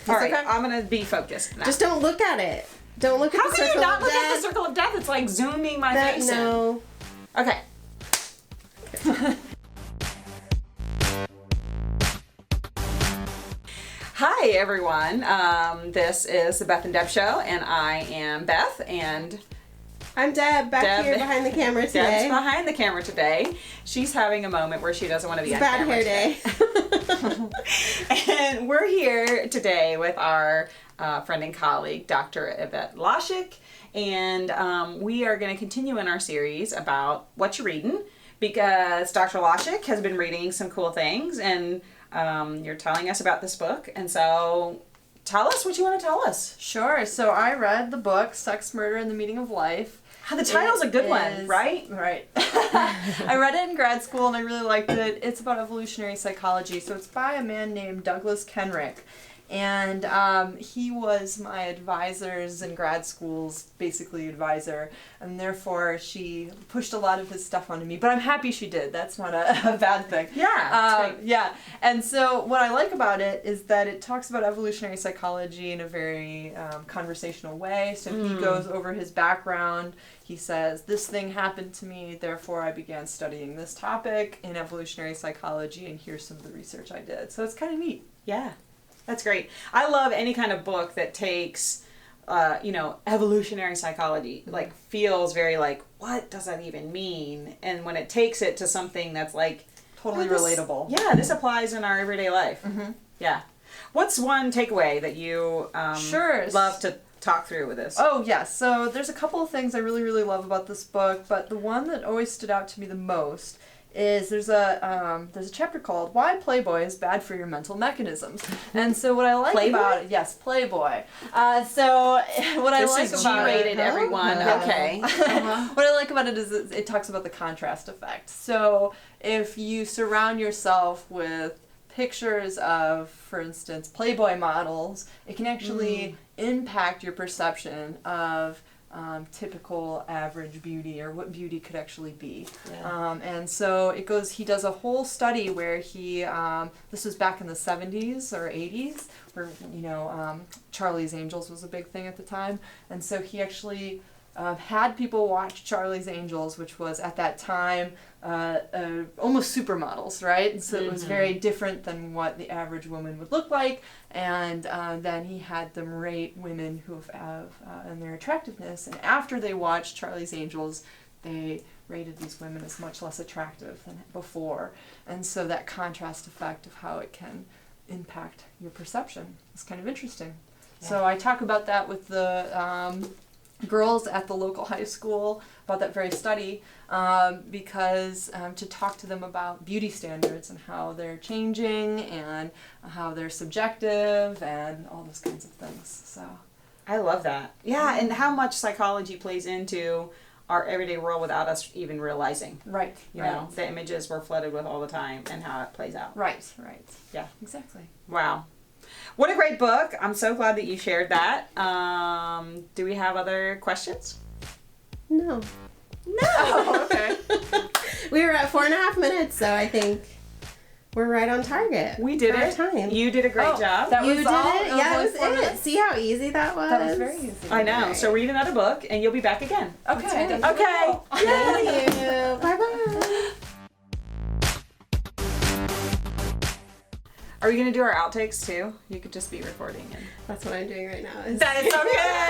All right, okay? I'm going to be focused now. Just don't look at it. Don't look at the circle of death. How can you not look at the circle of death? It's like zooming my face in. Okay. Hi, everyone. This is the Beth and Deb Show, and I am Beth, and... I'm Deb, here behind the camera today. Deb's behind the camera today. She's having a moment where she doesn't want to be on camera. It's a bad hair day. And we're here today with our friend and colleague, Dr. Eevett Loshek, and we are going to continue in our series about what you're reading, because Dr. Loshek has been reading some cool things, and you're telling us about this book, and so... Tell us what you want to tell us. Sure. So I read the book, Sex, Murder, and the Meaning of Life. The title's a good one, right? Right. I read it in grad school and I really liked it. It's about evolutionary psychology. So it's by a man named Douglas Kenrick. And he was my advisor's in grad school's basically advisor, and therefore she pushed a lot of his stuff onto me. But I'm happy she did. That's not a bad thing. Yeah. Yeah. And so what I like about it is that it talks about evolutionary psychology in a very conversational way. So he goes over his background. He says, this thing happened to me, therefore I began studying this topic in evolutionary psychology, and here's some of the research I did. So it's kind of neat. Yeah. That's great. I love any kind of book that takes, evolutionary psychology, like feels very like, what does that even mean? And when it takes it to something that's like... Totally relatable. Yeah, this applies in our everyday life. Mm-hmm. Yeah. What's one takeaway that you love to talk through with this? Oh, yes. So there's a couple of things I really, really love about this book, but the one that always stood out to me the most is there's a chapter called Why Playboy is Bad for Your Mental Mechanisms. And so what I like about it, yes, Playboy. So what I like about G-rated, everyone. Okay. What I like about it is it talks about the contrast effect. So if you surround yourself with pictures of, for instance, Playboy models, it can actually impact your perception of typical average beauty, or what beauty could actually be. Yeah. And so he does a whole study where he, this was back in the 70s or 80s, where, Charlie's Angels was a big thing at the time. And so he actually had people watch Charlie's Angels, which was at that time almost supermodels, right? And so it was very different than what the average woman would look like. And then he had them rate women who have and their attractiveness. And after they watched Charlie's Angels, they rated these women as much less attractive than before. And so that contrast effect of how it can impact your perception is kind of interesting. Yeah. So I talk about that with the girls at the local high school about that very study, because to talk to them about beauty standards and how they're changing and how they're subjective and all those kinds of things. So I love that. Yeah, and how much psychology plays into our everyday world without us even realizing. Right. You know, the images we're flooded with all the time and how it plays out. Right. Yeah. Exactly. Wow. What a great book. I'm so glad that you shared that. Do we have other questions? No. Oh, okay. We were at 4.5 minutes, so I think we're right on target. We did it. Time. You did a great job. You did it? Yeah, that was it. See how easy that was? That was very easy. I know. So read another book, and you'll be back again. Okay. Okay. Thank you. Bye-bye. Are we going to do our outtakes too? You could just be recording. That's what I'm doing right now. That is okay.